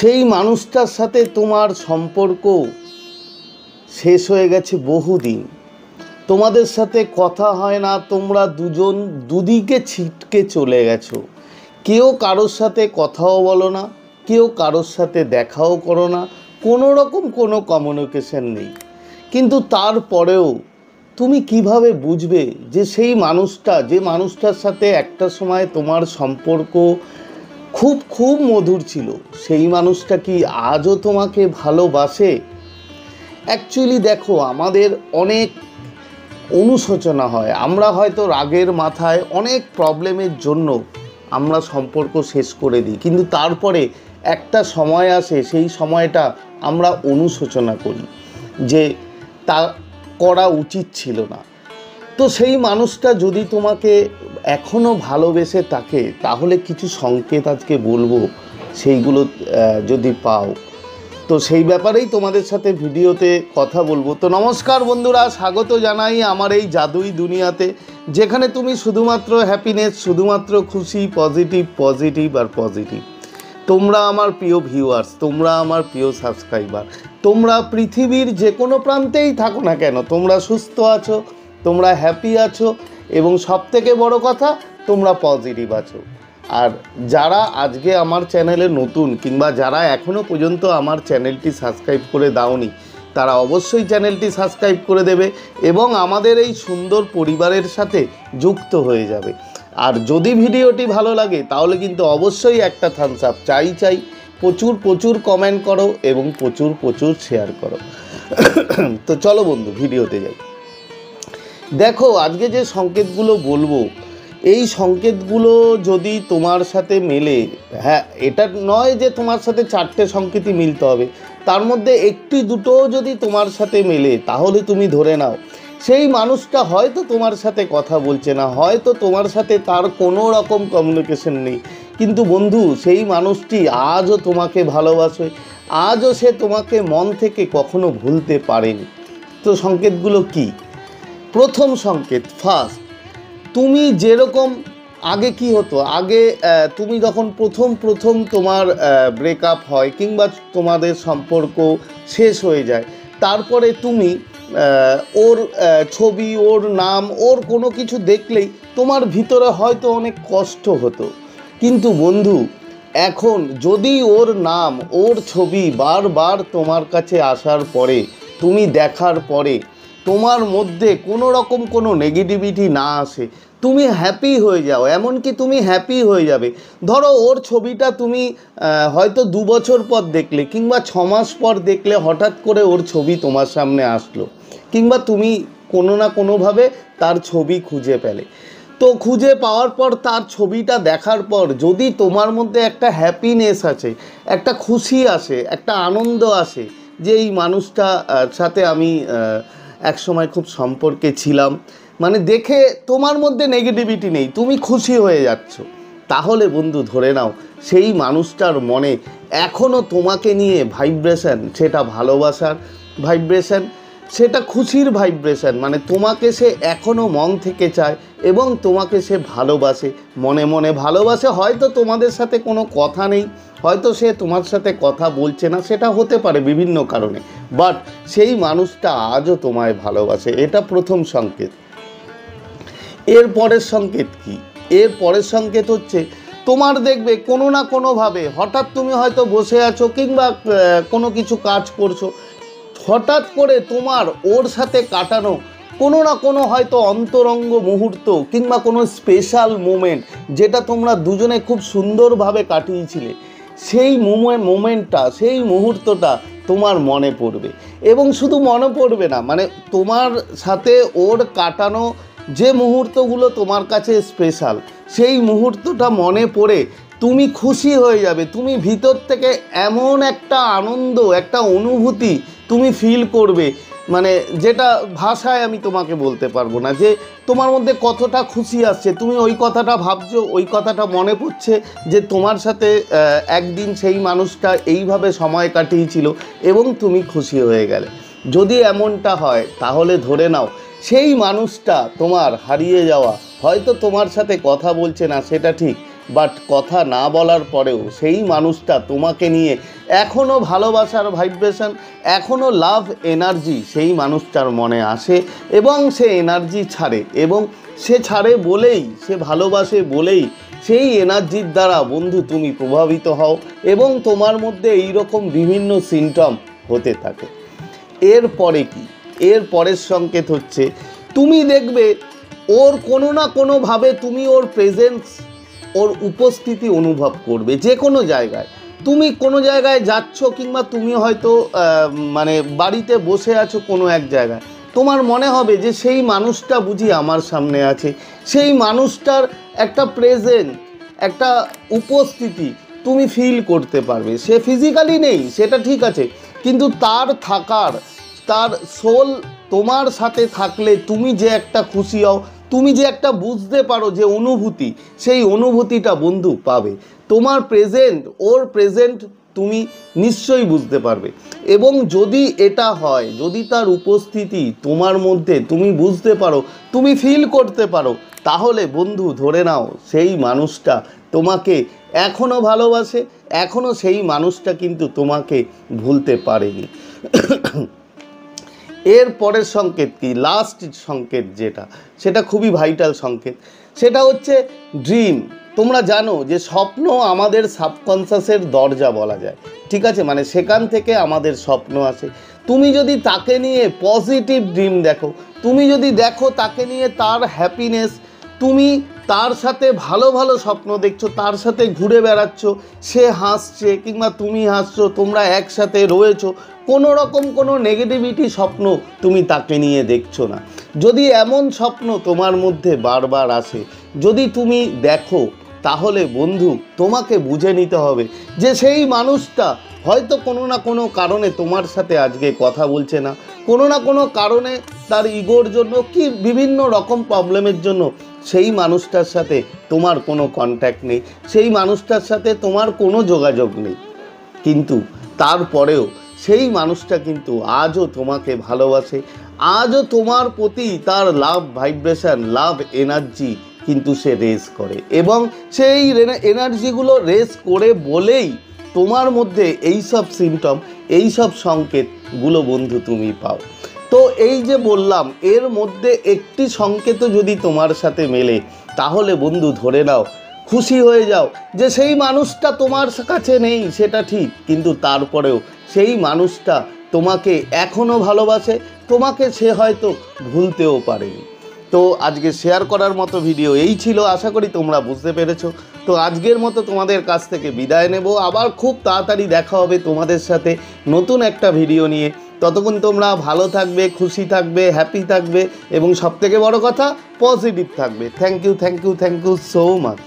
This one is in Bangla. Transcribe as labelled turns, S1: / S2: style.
S1: সেই মানুষটার সাথে তোমার সম্পর্ক শেষ হয়ে গেছে বহুদিন, তোমাদের সাথে কথা হয় না, তোমরা দুজন দুদিকে ছিটকে চলে গেছো, কেউ কারোর সাথে কথাও বলো না, কেউ কারোর সাথে দেখাও করো না, কোনো রকম কোনো কমিউনিকেশন নেই। কিন্তু তারপরেও তুমি কিভাবে বুঝবে যে সেই মানুষটা, যে মানুষটার সাথে একটা সময় তোমার সম্পর্ক খুব খুব মধুর ছিল, সেই মানুষটা কি আজও তোমাকে ভালোবাসে? অ্যাকচুয়ালি দেখো, আমাদের অনেক অনুশোচনা হয়, আমরা হয়তো রাগের মাথায় অনেক প্রবলেমের জন্য আমরা সম্পর্ক শেষ করে দিই, কিন্তু তারপরে একটা সময় আসে, সেই সময়টা আমরা অনুশোচনা করি যে তা করা উচিত ছিল না। তো সেই মানুষটা যদি তোমাকে এখনও ভালোবেসে থাকে, তাহলে কিছু সংকেত আজকে বলবো, সেইগুলো যদি পাও তো সেই ব্যাপারেই তোমাদের সাথে ভিডিওতে কথা বলবো। তো নমস্কার বন্ধুরা, স্বাগত জানাই আমার এই জাদুই দুনিয়াতে, যেখানে তুমি শুধুমাত্র হ্যাপিনেস, শুধুমাত্র খুশি, পজিটিভ আর পজিটিভ। তোমরা আমার প্রিয় ভিউয়ার্স, তোমরা আমার প্রিয় সাবস্ক্রাইবার, তোমরা পৃথিবীর যে কোনো প্রান্তেই থাকো না কেন, তোমরা সুস্থ আছো, তোমরা হ্যাপি আছো, এবং সবথেকে বড় কথা, তোমরা পজিটিভ আছো। আর যারা আজকে আমার চ্যানেলে নতুন, কিংবা যারা এখনও পর্যন্ত আমার চ্যানেলটি সাবস্ক্রাইব করে দাওনি, তারা অবশ্যই চ্যানেলটি সাবস্ক্রাইব করে দেবে এবং আমাদের এই সুন্দর পরিবারের সাথে যুক্ত হয়ে যাবে। আর যদি ভিডিওটি ভালো লাগে তাহলে কিন্তু অবশ্যই একটা থামস আপ চাই, প্রচুর কমেন্ট করো এবং প্রচুর শেয়ার করো। তো চলো বন্ধু, ভিডিওতে যাই। দেখো, আজকে যে সংকেতগুলো বলবো, এই সংকেতগুলো যদি তোমার সাথে মেলে, হ্যাঁ, এটা নয় যে তোমার সাথে 4টে সংকেতই মিলতে হবে, তার মধ্যে একটি দুটোও যদি তোমার সাথে মেলে, তাহলে তুমি ধরে নাও সেই মানুষটা হয়তো তোমার সাথে কথা বলছে না, হয়তো তোমার সাথে তার কোনো রকম কমিউনিকেশন নেই, কিন্তু বন্ধু, সেই মানুষটি আজও তোমাকে ভালোবাসে, আজও সে তোমাকে মন থেকে কখনো ভুলতে পারেনি। তো সংকেতগুলো কি? প্রথম সংকেত, ফার্স্ট, তুমি যেরকম আগে কি হতো, আগে তুমি যখন প্রথম তোমার ব্রেকআপ হয় কিংবা তোমাদের সম্পর্ক শেষ হয়ে যায়, তারপরে তুমি ওর ছবি, ওর নাম, ওর কোনো কিছু দেখলেই তোমার ভিতরে হয়তো অনেক কষ্ট হতো। কিন্তু বন্ধু, এখন যদি ওর নাম, ওর ছবি বারবার তোমার কাছে আসার পরে, তুমি দেখার পরে তোমার মধ্যে কোনো রকম কোনো নেগেটিভিটি না আসে, তুমি হ্যাপি হয়ে যাও, এমনকি তুমি হ্যাপি হয়ে যাবে। ধরো, ওর ছবিটা তুমি হয়তো 2 বছর পর দেখলে কিংবা 6 মাস পর দেখলে, হঠাৎ করে ওর ছবি তোমার সামনে আসলো, কিংবা তুমি কোনো না কোনোভাবে তার ছবি খুঁজে পেলে। তো খুঁজে পাওয়ার পর, তার ছবিটা দেখার পর যদি তোমার মধ্যে একটা হ্যাপিনেস আছে, একটা খুশি আসে, একটা আনন্দ আসে যে এই মানুষটার সাথে আমি একসময় খুব সম্পর্কে ছিলাম, মানে দেখে তোমার মধ্যে নেগেটিভিটি নেই, তুমি খুশি হয়ে যাচ্ছ, তাহলে বন্ধু ধরে নাও সেই মানুষটার মনে এখনও তোমাকে নিয়ে ভাইব্রেশন, সেটা ভালোবাসার ভাইব্রেশন, সেটা খুশির ভাইব্রেশন, মানে তোমাকে সে এখনও মন থেকে চায় এবং তোমাকে সে ভালোবাসে, মনে মনে ভালোবাসে। হয়তো তোমাদের সাথে কোনো কথা নেই, হয়তো সে তোমার সাথে কথা বলছে না, সেটা হতে পারে বিভিন্ন কারণে, বাট সেই মানুষটা আজও তোমায় ভালোবাসে। এটা প্রথম সংকেত। এর পরের সংকেত কি? এর পরের সংকেত হচ্ছে, তোমার দেখবে কোনো না কোনোভাবে হঠাৎ তুমি হয়তো বসে আছো কিংবা কোনো কিছু কাজ করছো, হঠাৎ করে তোমার ওর সাথে কাটানো কোনো না কোনো হয়তো অন্তরঙ্গ মুহূর্ত কিংবা কোনো স্পেশাল মোমেন্ট, যেটা তোমরা দুজনে খুব সুন্দরভাবে কাটিয়েছিলে, সেই মোমেন্টটা, সেই মুহূর্তটা তোমার মনে পড়বে। এবং শুধু মনে পড়বে না, মানে তোমার সাথে ওর কাটানো যে মুহূর্তগুলো তোমার কাছে স্পেশাল, সেই মুহূর্তটা মনে পড়ে তুমি খুশি হয়ে যাবে। তুমি ভিতর থেকে এমন একটা আনন্দ, একটা অনুভূতি তুমি ফিল করবে, মানে যেটা ভাষায় আমি তোমাকে বলতে পারবো না, যে তোমার মধ্যে কতটা খুশি আসছে। তুমি ওই কথাটা ভাবছো, ওই কথাটা মনে পড়ছে যে তোমার সাথে একদিন সেই মানুষটা এইভাবে সময় কাটিয়েছিল এবং তুমি খুশি হয়ে গেলে। যদি এমনটা হয়, তাহলে ধরে নাও সেই মানুষটা তোমার হারিয়ে যাওয়া, হয়তো তোমার সাথে কথা বলছে না সেটা ঠিক, বাট কথা না বলার পরেও সেই মানুষটা তোমাকে নিয়ে এখনও ভালোবাসার ভাইব্রেশন, এখনও লাভ এনার্জি সেই মানুষটার মনে আসে এবং সে এনার্জি ছাড়ে, এবং সে ছাড়ে বলেই, সে ভালোবাসে বলেই সেই এনার্জির দ্বারা বন্ধু তুমি প্রভাবিত হও এবং তোমার মধ্যে এই রকম বিভিন্ন সিমটম হতে থাকে। এরপরে কি, এর পরের সংকেত হচ্ছে তুমি দেখবে ওর কোনো না কোনোভাবে তুমি ওর প্রেজেন্স, ওর উপস্থিতি অনুভব করবে। যে কোনো জায়গায় তুমি কোনো জায়গায় যাচ্ছ কিংবা তুমি হয়তো মানে বাড়িতে বসে আছো কোনো এক জায়গায়, তোমার মনে হবে যে সেই মানুষটা বুঝি আমার সামনে আছে, সেই মানুষটার একটা প্রেজেন্ট, একটা উপস্থিতি তুমি ফিল করতে পারবে। সে ফিজিক্যালি নেই সেটা ঠিক আছে, কিন্তু তার থাকার, তার সোল তোমার সাথে থাকলে তুমি যে একটা খুশি হও, তুমি যে একটা বুঝতে পারো যে অনুভূতি, সেই অনুভূতিটা বন্ধু পাবে। তোমার প্রেজেন্ট, ওর প্রেজেন্ট তুমি নিশ্চয়ই বুঝতে পারবে। এবং যদি এটা হয়, যদি তার উপস্থিতি তোমার মধ্যে তুমি বুঝতে পারো, তুমি ফিল করতে পারো, তাহলে বন্ধু ধরে নাও সেই মানুষটা তোমাকে এখনও ভালোবাসে, এখনও সেই মানুষটা কিন্তু তোমাকে ভুলতে পারেনি। এর পরের সংকেত কি, লাস্ট সংকেত যেটা, সেটা খুবই ভাইটাল সংকেত, সেটা হচ্ছে ড্রিম। তোমরা জানো যে স্বপ্ন আমাদের সাবকনসিয়াসের দরজা বলা যায়, ঠিক আছে, মানে সেখান থেকে আমাদের স্বপ্ন আসে। তুমি যদি তাকে নিয়ে পজিটিভ ড্রিম দেখো, তুমি যদি দেখো তাকে নিয়ে তার হ্যাপিনেস, তুমি তার সাথে ভালো ভালো স্বপ্ন দেখছো, তার সাথে ঘুরে বেড়াচ্ছ, সে হাসছে কিংবা তুমি হাসছো, তোমরা একসাথে রয়েছো, কোনো রকম কোনো নেগেটিভিটি স্বপ্ন তুমি তাকে নিয়ে দেখছো না, যদি এমন স্বপ্ন তোমার মধ্যে বারবার আসে, যদি তুমি দেখো, তাহলে বন্ধু তোমাকে বুঝে নিতে হবে যে সেই মানুষটা হয়তো কোনো না কোনো কারণে তোমার সাথে আজকে কথা বলছে না, কোনো না কোনো কারণে তার ইগোর জন্য কি বিভিন্ন রকম প্রবলেমের জন্য সেই মানুষটার সাথে তোমার কোনো কন্ট্যাক্ট নেই, সেই মানুষটার সাথে তোমার কোনো যোগাযোগ নেই। কিন্তু তারপরেও সেই মানুষটা কিন্তু আজও তোমাকে ভালোবাসে, আজও তোমার প্রতি তার লাভ ভাইব্রেশন, লাভ এনার্জি কিন্তু সে রেজ করে, এবং সেই এনার্জিগুলো রেজ করে বলেই তোমার মধ্যে এই সব সিমটম, এই সব সংকেতগুলো বন্ধু তুমি পাও। তো এই যে বললাম, এর মধ্যে একটি সংকেতও যদি তোমার সাথে মেলে, তাহলে বন্ধু ধরে নাও, খুশি হয়ে যাও যে সেই মানুষটা তোমার কাছে নেই সেটা ঠিক, কিন্তু তারপরেও সেই মানুষটা তোমাকে এখনও ভালোবাসে, তোমাকে সে হয়তো ভুলতেও পারেনি। তো আজকে শেয়ার করার মতো ভিডিও এই ছিল, আশা করি তোমরা বুঝতে পেরেছো। তো আজকের মতো তোমাদের কাছ থেকে বিদায় নেব, আবার খুব তাড়াতাড়ি দেখা হবে তোমাদের সাথে নতুন একটা ভিডিও নিয়ে। ততক্ষণ তোমরা ভালো থাকবে, খুশি থাকবে, হ্যাপি থাকবে এবং সবথেকে বড় কথা পজিটিভ থাকবে। Thank you, thank you, thank you so much.